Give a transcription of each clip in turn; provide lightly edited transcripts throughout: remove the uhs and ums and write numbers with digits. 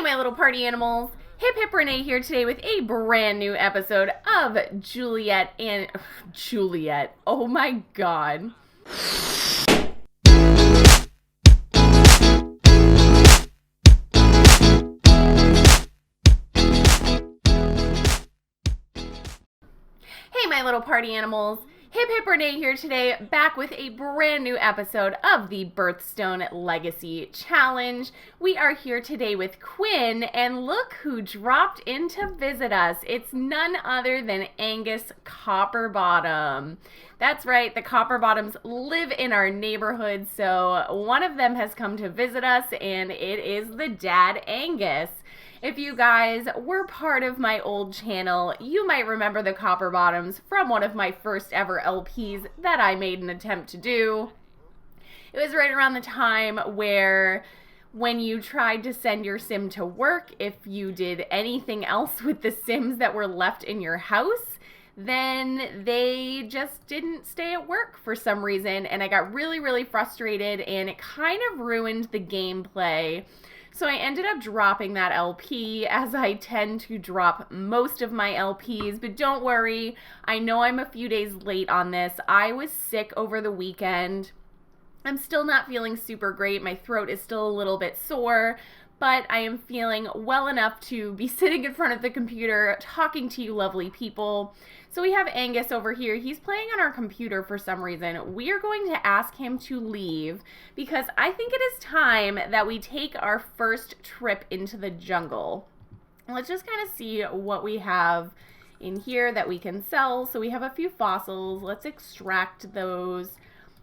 my little party animals. Hiphiprenee here today with a brand new episode of Juliet and Juliet. Oh my god. Hey my little party animals. Hiphiprenee here today, back with a brand new episode of the Birthstone Legacy Challenge. We are here today with Quinn, and look who dropped in to visit us. It's none other than Angus Copperbottom. That's right, the Copperbottoms live in our neighborhood, so one of them has come to visit us, and it is the dad, Angus. If you guys were part of my old channel, you might remember the Copperbottoms from one of my first ever LPs that I made an attempt to do. It was right around the time where when you tried to send your sim to work, if you did anything else with the sims that were left in your house, then they just didn't stay at work for some reason, and I got really frustrated, and it kind of ruined the gameplay. So I ended up dropping that LP, as I tend to drop most of my LPs, but don't worry, I know I'm a few days late on this. I was sick over the weekend. I'm still not feeling super great. My throat is still a little bit sore, but I am feeling well enough to be sitting in front of the computer talking to you lovely people. So we have Angus over here. He's playing on our computer for some reason. We are going to ask him to leave because I think it is time that we take our first trip into the jungle. Let's just kind of see what we have in here that we can sell. So we have a few fossils. Let's extract those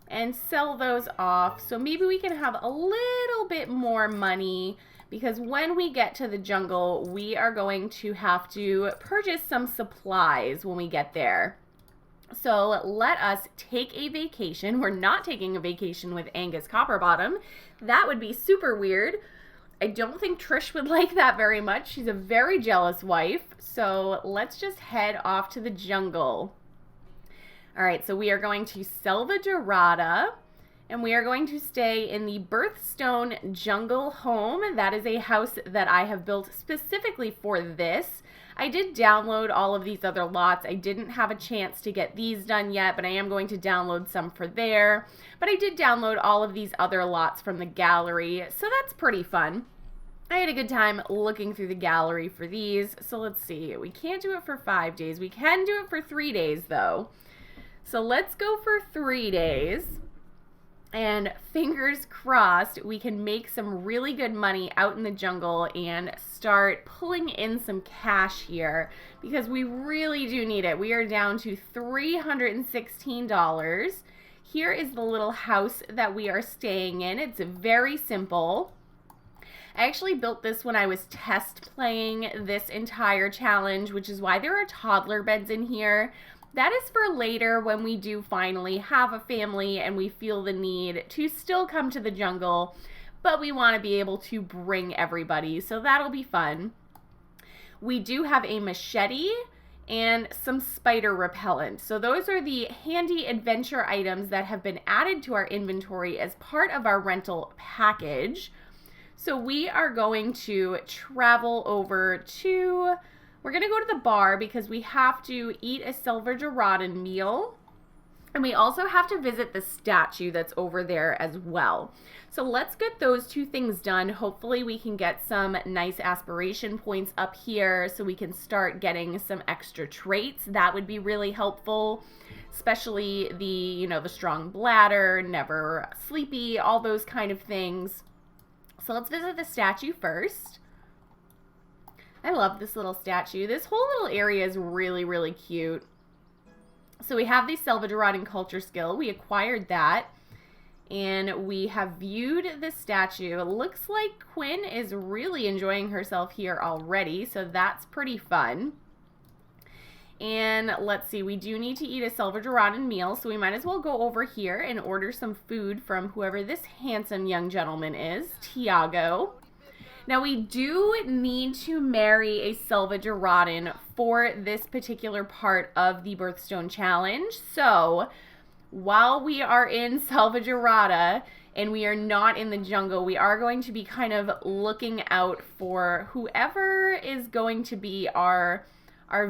and sell those off. So maybe we can have a little bit more money, because when we get to the jungle, we are going to have to purchase some supplies when we get there. So let us take a vacation. We're not taking a vacation with Angus Copperbottom. That would be super weird. I don't think Trish would like that very much. She's a very jealous wife. So let's just head off to the jungle. All right, so we are going to sell the Dorada. And we are going to stay in the Birthstone Jungle Home. That is a house that I have built specifically for this. I did download all of these other lots. I didn't have a chance to get these done yet, but I am going to download some for there. But I did download all of these other lots from the gallery, so that's pretty fun. I had a good time looking through the gallery for these. So let's see. We can't do it for 5 days. We can do it for 3 days, though. So let's go for 3 days. And fingers crossed, we can make some really good money out in the jungle and start pulling in some cash here, because we really do need it. We are down to $316. Here is the little house that we are staying in. It's very simple. I actually built this when I was test playing this entire challenge, which is why there are toddler beds in here. That is for later, when we do finally have a family and we feel the need to still come to the jungle, but we want to be able to bring everybody, so that'll be fun. We do have a machete and some spider repellent. So those are the handy adventure items that have been added to our inventory as part of our rental package. So we are going to travel over to... We're going to go to the bar because we have to eat a silver Dorada meal. And we also have to visit the statue that's over there as well. So let's get those two things done. Hopefully we can get some nice aspiration points up here so we can start getting some extra traits. That would be really helpful. Especially the strong bladder, never sleepy, all those kind of things. So let's visit the statue first. I love this little statue. This whole little area is really cute. So we have the Salvadoran culture skill. We acquired that. And we have viewed the statue. It looks like Quinn is really enjoying herself here already. So that's pretty fun. And let's see. We do need to eat a Salvadoran meal. So we might as well go over here and order some food from whoever this handsome young gentleman is. Tiago. Now, we do need to marry a Salvadoran for this particular part of the Birthstone Challenge. So, while we are in Salvadorada, and we are not in the jungle, we are going to be kind of looking out for whoever is going to be our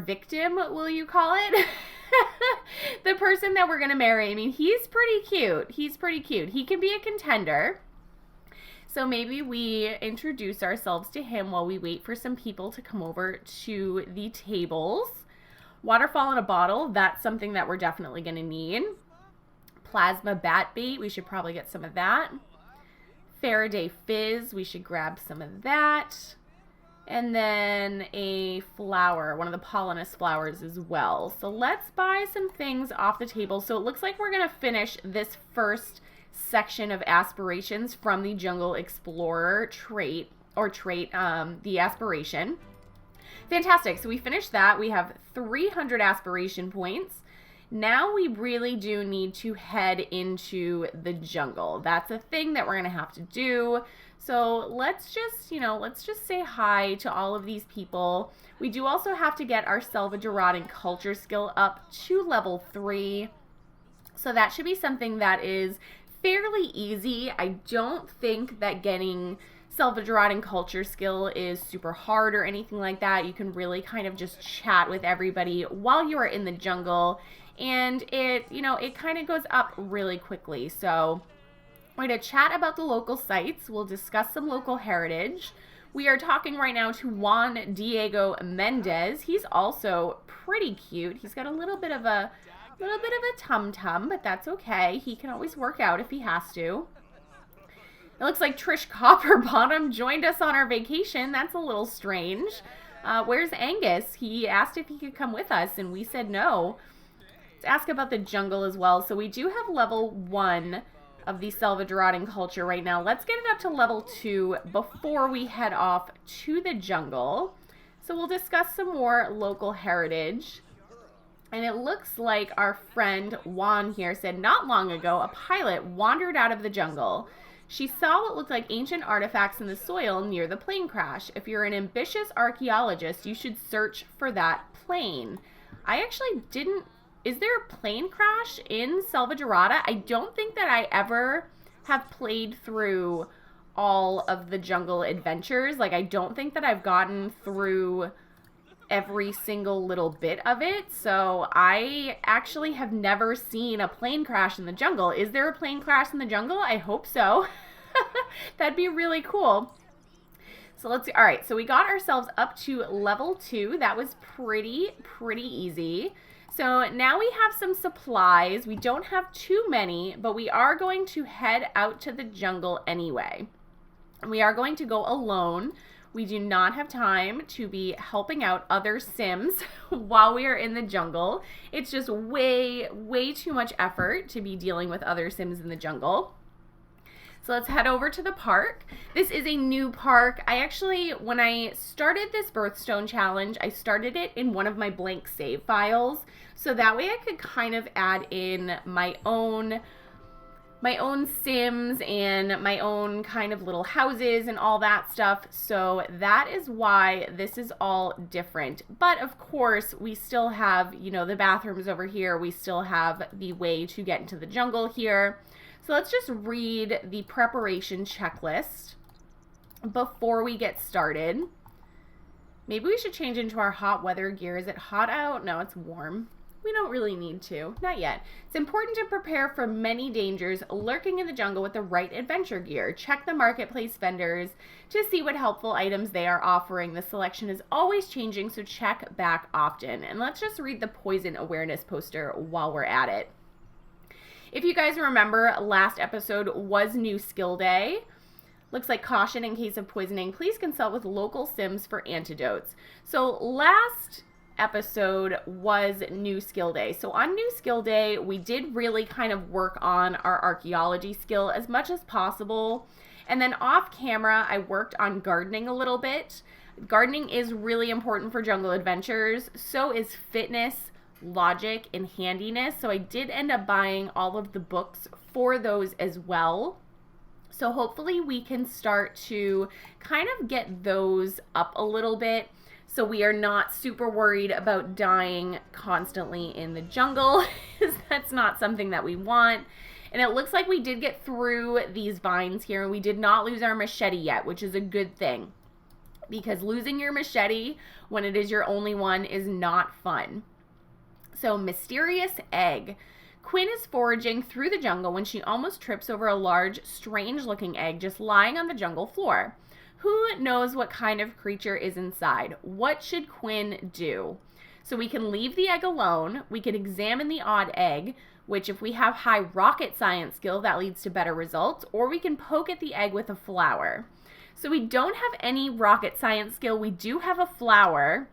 victim, will you call it? The person that we're going to marry. I mean, he's pretty cute. He can be a contender. So maybe we introduce ourselves to him while we wait for some people to come over to the tables. Waterfall in a bottle, that's something that we're definitely going to need. Plasma bat bait, we should probably get some of that. Faraday fizz, we should grab some of that. And then a flower, one of the pollinous flowers as well. So let's buy some things off the table. So it looks like we're going to finish this first section of aspirations from the Jungle Explorer trait, the aspiration. Fantastic. So we finished that. We have 300 aspiration points. Now we really do need to head into the jungle. That's a thing that we're going to have to do. So let's just say hi to all of these people. We do also have to get our Salvadorad and culture skill up to level 3. So that should be something that is fairly easy. I don't think that getting Salvadorad and culture skill is super hard or anything like that. You can really kind of just chat with everybody while you are in the jungle, and it kind of goes up really quickly. So we're going to chat about the local sites. We'll discuss some local heritage. We are talking right now to Juan Diego Mendez. He's also pretty cute. He's got a little bit of a tum-tum, but that's okay. He can always work out if he has to. It looks like Trish Copperbottom joined us on our vacation. That's a little strange. Where's Angus? He asked if he could come with us, and we said no. Let's ask about the jungle as well. So we do have level 1 of the Salvadoran culture right now. Let's get it up to level 2 before we head off to the jungle. So we'll discuss some more local heritage. And it looks like our friend Juan here said, not long ago, a pilot wandered out of the jungle. She saw what looked like ancient artifacts in the soil near the plane crash. If you're an ambitious archaeologist, you should search for that plane. I actually didn't. Is there a plane crash in Salvadorada? I don't think that I ever have played through all of the jungle adventures. Like, I don't think that I've gotten through every single little bit of it. So I actually have never seen a plane crash in the jungle. Is there a plane crash in the jungle? I hope so. That'd be really cool. So let's see. All right. So we got ourselves up to level 2. That was pretty easy. So now we have some supplies. We don't have too many, but we are going to head out to the jungle anyway. We are going to go alone. We do not have time to be helping out other Sims while we are in the jungle. It's just way too much effort to be dealing with other Sims in the jungle. So let's head over to the park. This is a new park. When I started this Birthstone challenge, I started it in one of my blank save files. So that way I could kind of add in my own Sims and my own kind of little houses and all that stuff. So that is why this is all different. But of course, we still have, the bathrooms over here. We still have the way to get into the jungle here. So let's just read the preparation checklist before we get started. Maybe we should change into our hot weather gear. Is it hot out? No, it's warm. We don't really need to. Not yet. It's important to prepare for many dangers lurking in the jungle with the right adventure gear. Check the marketplace vendors to see what helpful items they are offering. The selection is always changing, so check back often. And let's just read the poison awareness poster while we're at it. If you guys remember, last episode was new skill day. Looks like caution in case of poisoning. Please consult with local Sims for antidotes. So last episode was new skill day. So on new skill day, we did really kind of work on our archaeology skill as much as possible. And then off camera, I worked on gardening a little bit. Gardening is really important for jungle adventures. So is fitness, logic, and handiness. So I did end up buying all of the books for those as well. So hopefully we can start to kind of get those up a little bit, so we are not super worried about dying constantly in the jungle. That's not something that we want. And it looks like we did get through these vines here, and we did not lose our machete yet, which is a good thing. Because losing your machete when it is your only one is not fun. So, mysterious egg. Quinn is foraging through the jungle when she almost trips over a large, strange-looking egg just lying on the jungle floor. Who knows what kind of creature is inside? What should Quinn do? So we can leave the egg alone. We can examine the odd egg, which if we have high rocket science skill, that leads to better results. Or we can poke at the egg with a flower. So we don't have any rocket science skill. We do have a flower.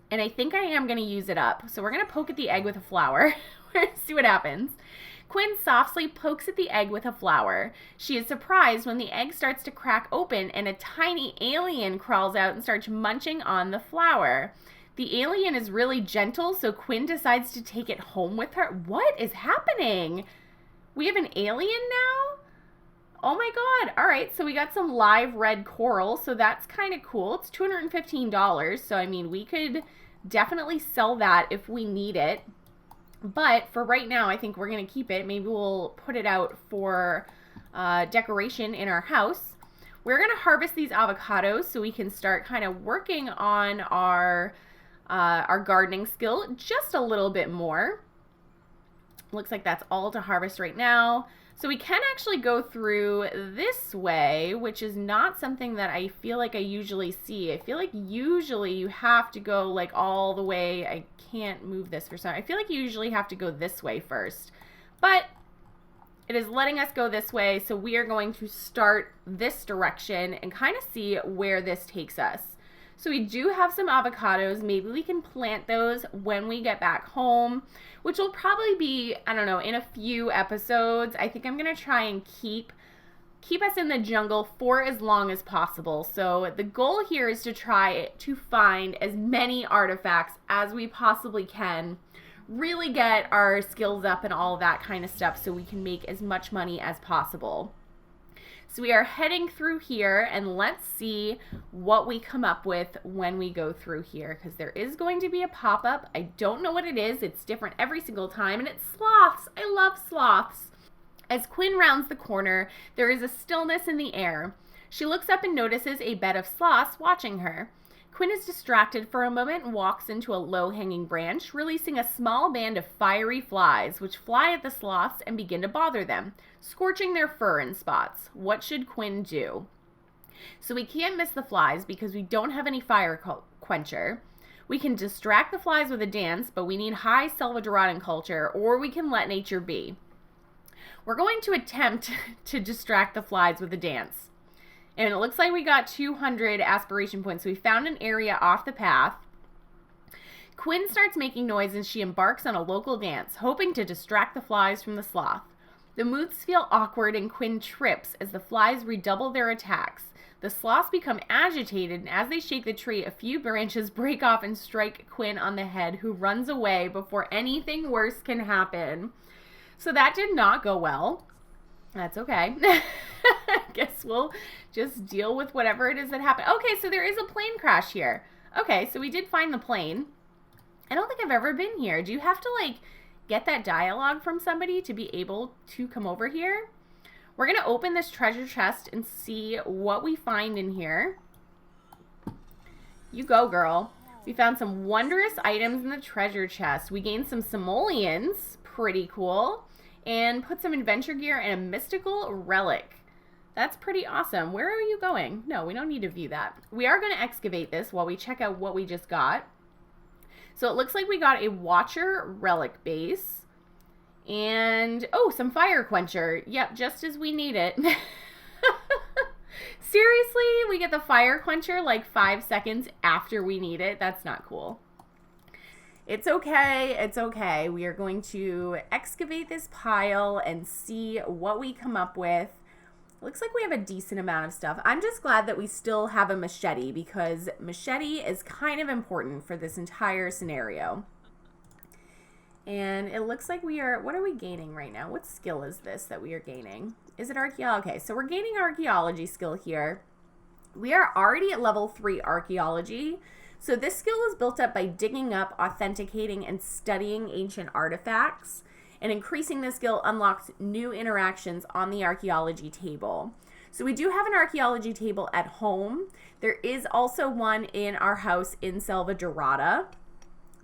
And I think I am going to use it up. So we're going to poke at the egg with a flower. We're going to see what happens. Quinn softly pokes at the egg with a flower. She is surprised when the egg starts to crack open and a tiny alien crawls out and starts munching on the flower. The alien is really gentle, so Quinn decides to take it home with her. What is happening? We have an alien now? Oh my god. All right, so we got some live red coral, so that's kind of cool. It's $215, so I mean, we could definitely sell that if we need it. But for right now, I think we're going to keep it. Maybe we'll put it out for decoration in our house. We're going to harvest these avocados so we can start kind of working on our gardening skill just a little bit more. Looks like that's all to harvest right now. So we can actually go through this way, which is not something that I feel like I usually see. I feel like usually you have to go like all the way. I can't move this for some. I feel like you usually have to go this way first. But it is letting us go this way, so we are going to start this direction and kind of see where this takes us. So we do have some avocados. Maybe we can plant those when we get back home, which will probably be, I don't know, in a few episodes. I think I'm going to try and keep us in the jungle for as long as possible. So the goal here is to try to find as many artifacts as we possibly can, really get our skills up and all that kind of stuff so we can make as much money as possible. So we are heading through here, and let's see what we come up with when we go through here, because there is going to be a pop-up. I don't know what it is. It's different every single time, and it's sloths. I love sloths. As Quinn rounds the corner, there is a stillness in the air. She looks up and notices a bed of sloths watching her. Quinn is distracted for a moment and walks into a low-hanging branch, releasing a small band of fiery flies, which fly at the sloths and begin to bother them, scorching their fur in spots. What should Quinn do? So we can't miss the flies because we don't have any fire quencher. We can distract the flies with a dance, but we need high Salvadoran culture, or we can let nature be. We're going to attempt to distract the flies with a dance. And it looks like we got 200 aspiration points. So we found an area off the path. Quinn starts making noise and she embarks on a local dance, hoping to distract the flies from the sloth. The moves feel awkward and Quinn trips as the flies redouble their attacks. The sloths become agitated, and as they shake the tree, a few branches break off and strike Quinn on the head, who runs away before anything worse can happen. So that did not go well. That's okay. I guess we'll just deal with whatever it is that happened. Okay, so there is a plane crash here. Okay, so we did find the plane. I don't think I've ever been here. Do you have to, like, get that dialogue from somebody to be able to come over here? We're going to open this treasure chest and see what we find in here. You go, girl. We found some wondrous items in the treasure chest. We gained some simoleons. Pretty cool. And put some adventure gear and a mystical relic. That's pretty awesome. Where are you going? No, we don't need to view that. We are going to excavate this while we check out what we just got. So it looks like we got a Watcher relic base. And, oh, some fire quencher. Yep, just as we need it. Seriously? We get the fire quencher like 5 seconds after we need it? That's not cool. It's okay. It's okay. We are going to excavate this pile and see what we come up with. Looks like we have a decent amount of stuff. I'm just glad that we still have a machete because machete is kind of important for this entire scenario. And it looks like we are, what are we gaining right now? What skill is this that we are gaining? Is it archaeology? Okay, so we're gaining archaeology skill here. We are already at level 3 archaeology. So this skill is built up by digging up, authenticating, and studying ancient artifacts. and increasing the skill unlocks new interactions on the archaeology table. So we do have an archaeology table at home. There is also one in our house in Selva Dorada.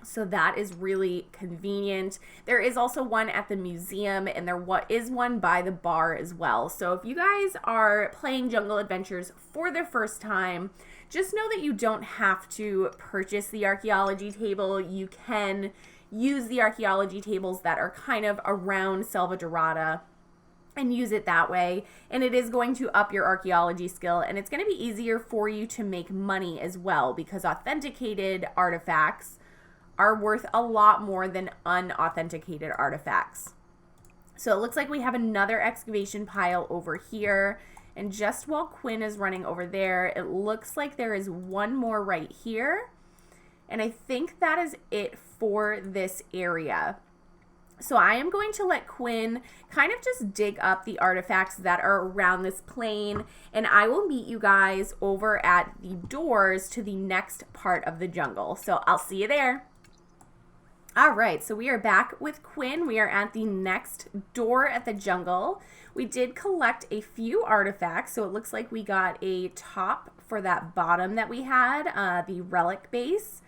So that is really convenient. There is also one at the museum, and there is one by the bar as well. So if you guys are playing Jungle Adventures for the first time, just know that you don't have to purchase the archaeology table. You can use the archaeology tables that are kind of around Selva Dorada and use it that way. And it is going to up your archaeology skill, and it's going to be easier for you to make money as well, because authenticated artifacts are worth a lot more than unauthenticated artifacts. So it looks like we have another excavation pile over here. And just while Quinn is running over there, it looks like there is one more right here. And I think that is it for this area. So I am going to let Quinn kind of just dig up the artifacts that are around this plane, and I will meet you guys over at the doors to the next part of the jungle. So I'll see you there. All right, so we are back with Quinn. We are at the next door at the jungle. We did collect a few artifacts, so it looks like we got a top for that bottom that we had, the relic base.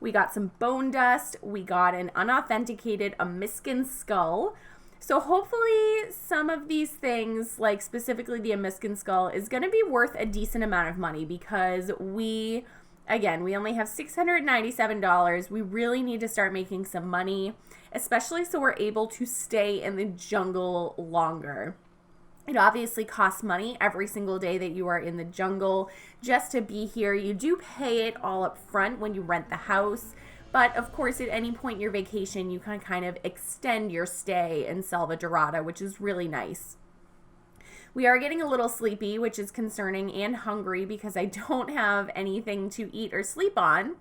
We got some bone dust. We got an unauthenticated Omiscan skull. So hopefully some of these things, like specifically the Omiscan skull, is going to be worth a decent amount of money, because we only have $697. We really need to start making some money, especially so we're able to stay in the jungle longer. It obviously costs money every single day that you are in the jungle just to be here. You do pay it all up front when you rent the house, but of course at any point in your vacation you can kind of extend your stay in Selva Dorada, which is really nice. We are getting a little sleepy, which is concerning, and hungry because I don't have anything to eat or sleep on.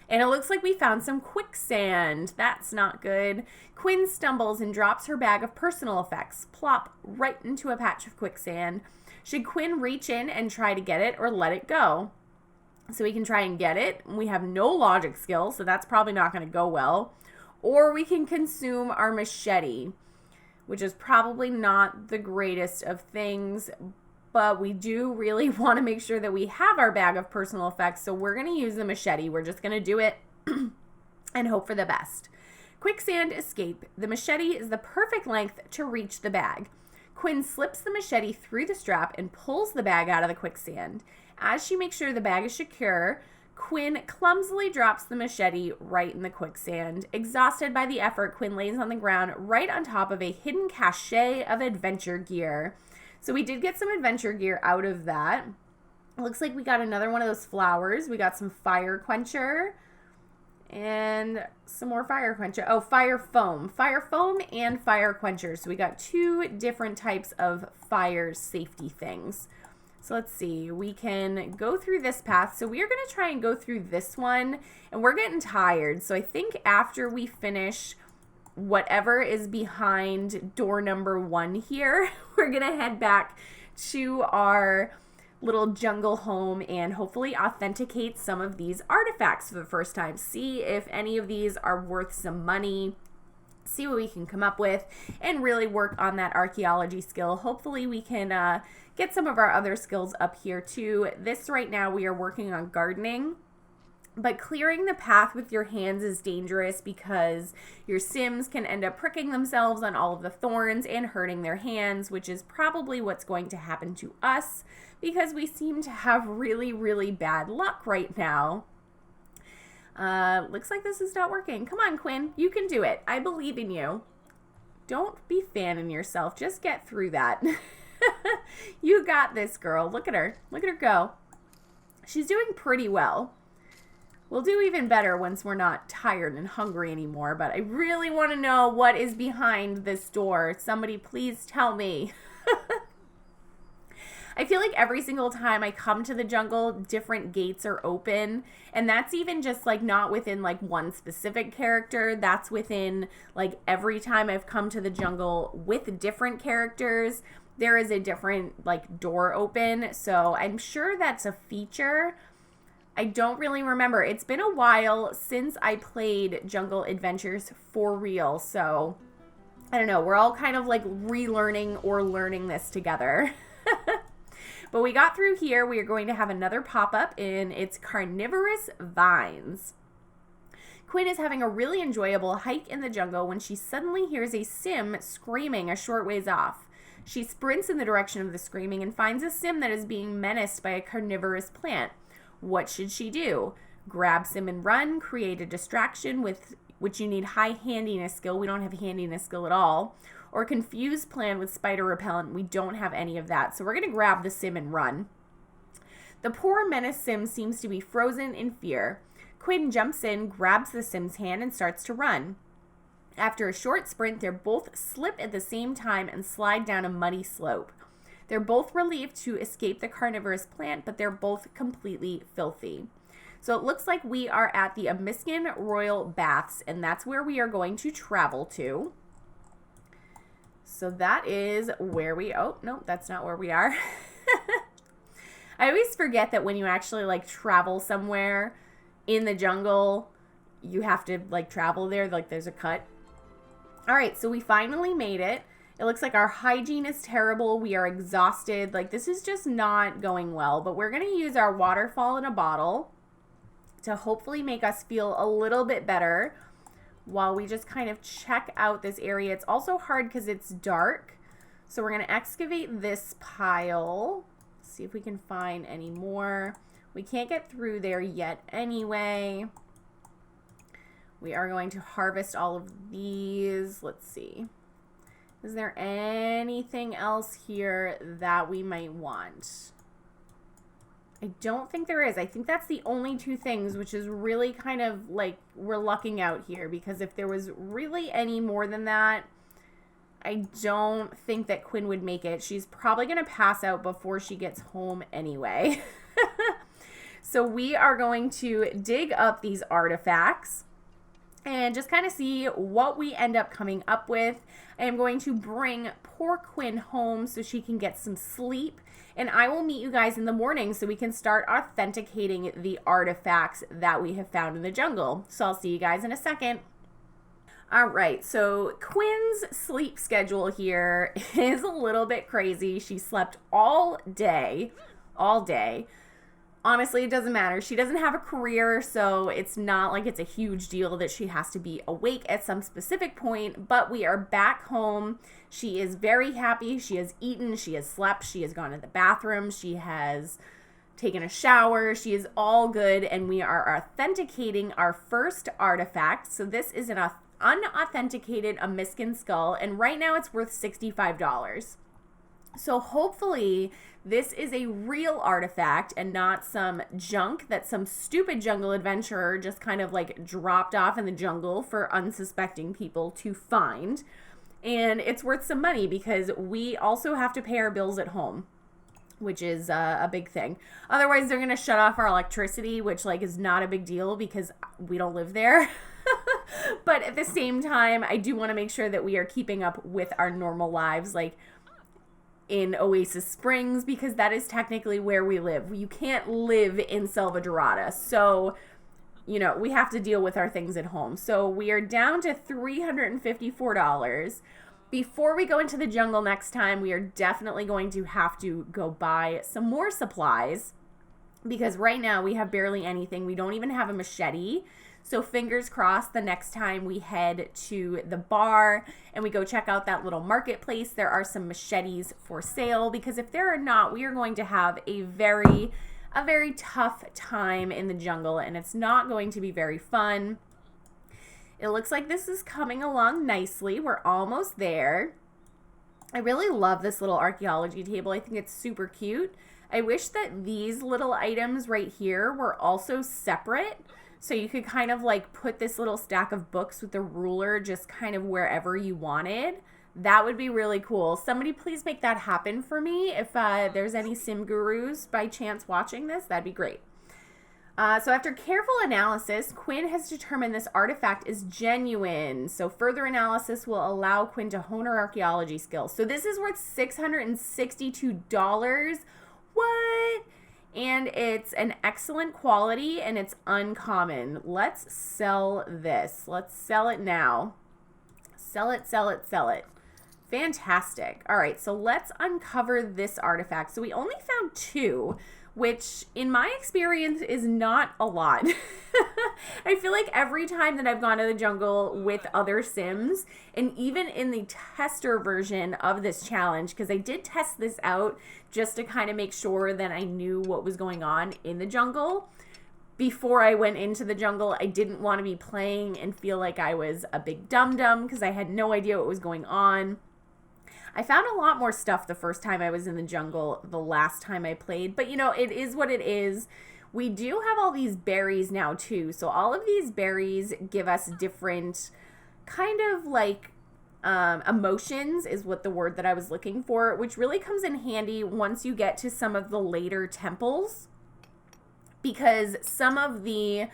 And it looks like we found some quicksand. That's not good. Quinn stumbles and drops her bag of personal effects, plop right into a patch of quicksand. Should Quinn reach in and try to get it, or let it go? So we can try and get it. We have no logic skill, so that's probably not going to go well. Or we can consume our machete, which is probably not the greatest of things, but we do really want to make sure that we have our bag of personal effects, so we're going to use the machete. We're just going to do it and hope for the best. Quicksand escape. The machete is the perfect length to reach the bag. Quinn slips the machete through the strap and pulls the bag out of the quicksand. As she makes sure the bag is secure, Quinn clumsily drops the machete right in the quicksand. Exhausted by the effort, Quinn lays on the ground right on top of a hidden cache of adventure gear. So we did get some adventure gear out of that. It looks like we got another one of those flowers. We got some fire quencher and some more fire quencher. Oh, fire foam and fire quencher. So we got two different types of fire safety things. So let's see, we can go through this path. So we are going to try and go through this one, and we're getting tired. So I think after we finish whatever is behind door number 1 here, we're going to head back to our little jungle home and hopefully authenticate some of these artifacts for the first time. See if any of these are worth some money. See what we can come up with and really work on that archaeology skill. Hopefully we can get some of our other skills up here too. This right now we are working on gardening, but clearing the path with your hands is dangerous because your Sims can end up pricking themselves on all of the thorns and hurting their hands, which is probably what's going to happen to us because we seem to have really, really bad luck right now. Looks like this is not working. Come on, Quinn. You can do it. I believe in you. Don't be fanning yourself. Just get through that. You got this, girl. Look at her. Look at her go. She's doing pretty well. We'll do even better once we're not tired and hungry anymore, but I really want to know what is behind this door. Somebody please tell me. I feel like every single time I come to the jungle, different gates are open. And that's even just like not within like one specific character. That's within like every time I've come to the jungle with different characters, there is a different like door open. So I'm sure that's a feature. I don't really remember. It's been a while since I played Jungle Adventures for real. So I don't know, we're all kind of like relearning or learning this together. But we got through here. We are going to have another pop-up in its carnivorous vines. Quinn is having a really enjoyable hike in the jungle when she suddenly hears a sim screaming a short ways off. She sprints in the direction of the screaming and finds a sim that is being menaced by a carnivorous plant. What should she do? Grab sim and run, create a distraction with which you need high handiness skill. We don't have handiness skill at all. Or confuse plan with spider repellent. We don't have any of that. So we're going to grab the sim and run. The poor menace sim seems to be frozen in fear. Quinn jumps in, grabs the sim's hand, and starts to run. After a short sprint, they both slip at the same time and slide down a muddy slope. They're both relieved to escape the carnivorous plant, but they're both completely filthy. So it looks like we are at the Omiscan Royal Baths, and that's where we are going to travel to. So that is where we, oh, no, that's not where we are. I always forget that when you actually like travel somewhere in the jungle, you have to like travel there, like there's a cut. All right, so we finally made it. It looks like our hygiene is terrible. We are exhausted. Like this is just not going well, but we're gonna use our waterfall in a bottle to hopefully make us feel a little bit better while we just kind of check out this area. It's also hard because it's dark. So we're going to excavate this pile. See if we can find any more. We can't get through there yet anyway. We are going to harvest all of these. Let's see. Is there anything else here that we might want? I don't think there is. I think that's the only two things, which is really kind of like we're lucking out here, because if there was really any more than that, I don't think that Quinn would make it. She's probably going to pass out before she gets home anyway. So we are going to dig up these artifacts and just kind of see what we end up coming up with. I am going to bring poor Quinn home so she can get some sleep. And I will meet you guys in the morning so we can start authenticating the artifacts that we have found in the jungle. So I'll see you guys in a second. All right, so Quinn's sleep schedule here is a little bit crazy. She slept all day. Honestly, it doesn't matter. She doesn't have a career, so it's not like it's a huge deal that she has to be awake at some specific point, but we are back home. She is very happy. She has eaten. She has slept. She has gone to the bathroom. She has taken a shower. She is all good, and we are authenticating our first artifact. So this is an unauthenticated Omiscan skull, and right now it's worth $65. So hopefully this is a real artifact and not some junk that some stupid jungle adventurer just kind of like dropped off in the jungle for unsuspecting people to find. And it's worth some money because we also have to pay our bills at home, which is a big thing. Otherwise, they're going to shut off our electricity, which like is not a big deal because we don't live there. But at the same time, I do want to make sure that we are keeping up with our normal lives, like in Oasis Springs, because that is technically where we live. You can't live in Selva Dorada. So, you know, we have to deal with our things at home. So we are down to $354. Before we go into the jungle next time, we are definitely going to have to go buy some more supplies, because right now we have barely anything. We don't even have a machete. So fingers crossed the next time we head to the bar and we go check out that little marketplace, there are some machetes for sale, because if there are not, we are going to have a very tough time in the jungle, and it's not going to be very fun. It looks like this is coming along nicely. We're almost there. I really love this little archaeology table. I think it's super cute. I wish that these little items right here were also separate, so you could kind of like put this little stack of books with the ruler just kind of wherever you wanted. That would be really cool. Somebody please make that happen for me. If there's any sim gurus by chance watching this, that'd be great. So after careful analysis, Quinn has determined this artifact is genuine. So further analysis will allow Quinn to hone her archaeology skills. So this is worth $662. What? And it's an excellent quality and it's uncommon. Let's sell this. Let's sell it now. Sell it, sell it, sell it. Fantastic. All right, so let's uncover this artifact. So we only found 2, which in my experience is not a lot. I feel like every time that I've gone to the jungle with other Sims, and even in the tester version of this challenge, because I did test this out just to kind of make sure that I knew what was going on in the jungle. Before I went into the jungle, I didn't want to be playing and feel like I was a big dum-dum because I had no idea what was going on. I found a lot more stuff the first time I was in the jungle the last time I played, but you know, it is what it is. We do have all these berries now too, so all of these berries give us different kind of like emotions is what the word that I was looking for, which really comes in handy once you get to some of the later temples, because some of the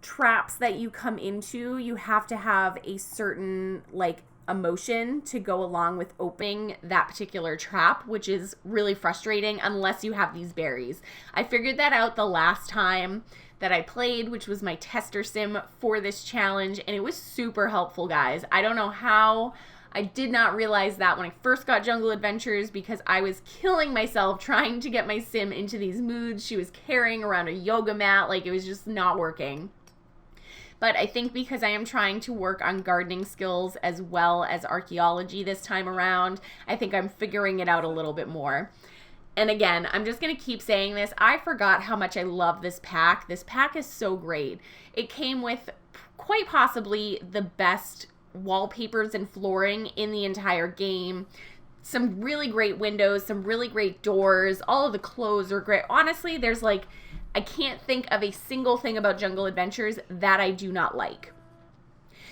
traps that you come into, you have to have a certain like emotion to go along with opening that particular trap, which is really frustrating unless you have these berries. I figured that out the last time that I played, which was my tester sim for this challenge, and it was super helpful, guys. I don't know how I did not realize that when I first got Jungle Adventures, because I was killing myself trying to get my sim into these moods. She was carrying around a yoga mat, like it was just not working. But I think because I am trying to work on gardening skills as well as archaeology this time around, I think I'm figuring it out a little bit more. And again, I'm just going to keep saying this. I forgot how much I love this pack. This pack is so great. It came with quite possibly the best wallpapers and flooring in the entire game. Some really great windows, some really great doors. All of the clothes are great. Honestly, there's like, I can't think of a single thing about Jungle Adventures that I do not like.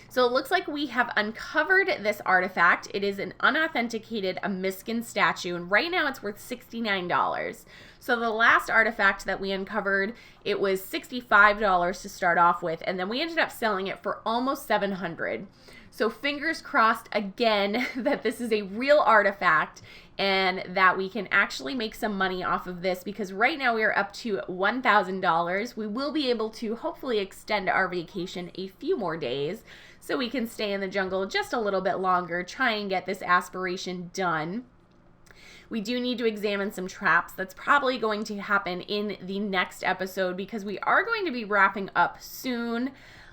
So it looks like we have uncovered this artifact. It is an unauthenticated Omiscan statue, and right now it's worth $69. So the last artifact that we uncovered, it was $65 to start off with, and then we ended up selling it for almost $700. So fingers crossed again that this is a real artifact and that we can actually make some money off of this, because right now we are up to $1,000. We will be able to hopefully extend our vacation a few more days so we can stay in the jungle just a little bit longer, try and get this aspiration done. We do need to examine some traps. That's probably going to happen in the next episode because we are going to be wrapping up soon.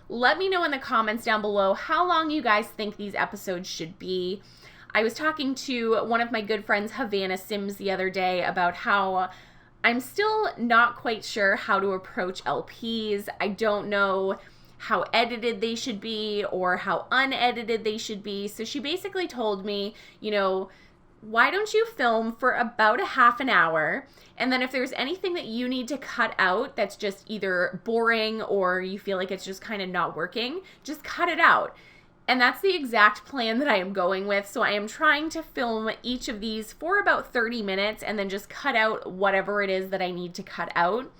Let me know in the comments down below how long you guys think these episodes should be. I was talking to one of my good friends, Havana Sims, the other day about how I'm still not quite sure how to approach LPs. I don't know how edited they should be or how unedited they should be. So she basically told me, you know, why don't you film for about a half an hour, and then if there's anything that you need to cut out that's just either boring or you feel like it's just kind of not working, just cut it out. And that's the exact plan that I am going with. So I am trying to film each of these for about 30 minutes and then just cut out whatever it is that I need to cut out.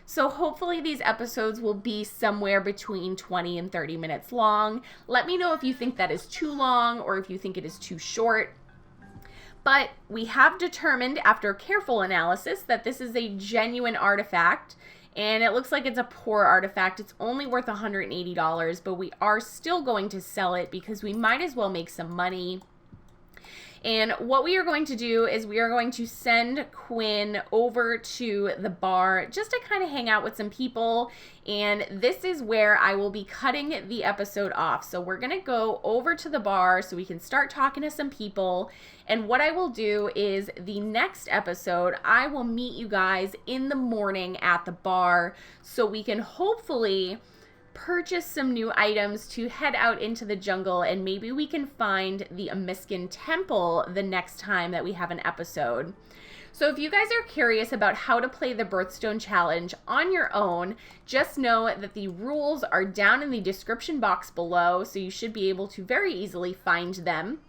So hopefully these episodes will be somewhere between 20 and 30 minutes long. Let me know if you think that is too long or if you think it is too short. But we have determined after careful analysis that this is a genuine artifact, and it looks like it's a poor artifact. It's only worth $180, but we are still going to sell it because we might as well make some money. And what we are going to do is we are going to send Quinn over to the bar just to kind of hang out with some people. And this is where I will be cutting the episode off. So we're going to go over to the bar so we can start talking to some people. And what I will do is the next episode, I will meet you guys in the morning at the bar so we can hopefully purchase some new items to head out into the jungle, and maybe we can find the Omiscan temple the next time that we have an episode. So if you guys are curious about how to play the Birthstone Challenge on your own, just know that the rules are down in the description box below, so you should be able to very easily find them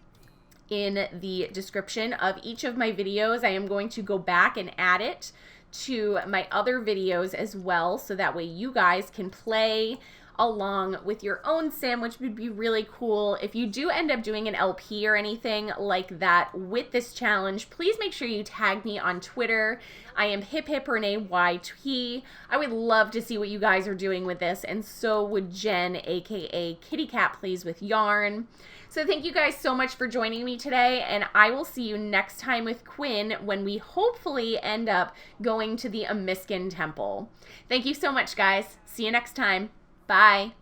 in the description of each of my videos. I am going to go back and add it to my other videos as well, so that way you guys can play along with your own sim, which would be really cool. If you do end up doing an LP or anything like that with this challenge, please make sure you tag me on Twitter. I am hiphiprenee. I would love to see what you guys are doing with this, and so would Jen, aka Kitty Cat Plays with Yarn. So thank you guys so much for joining me today, and I will see you next time with Quinn when we hopefully end up going to the Omiscan temple. Thank you so much, guys. See you next time. Bye.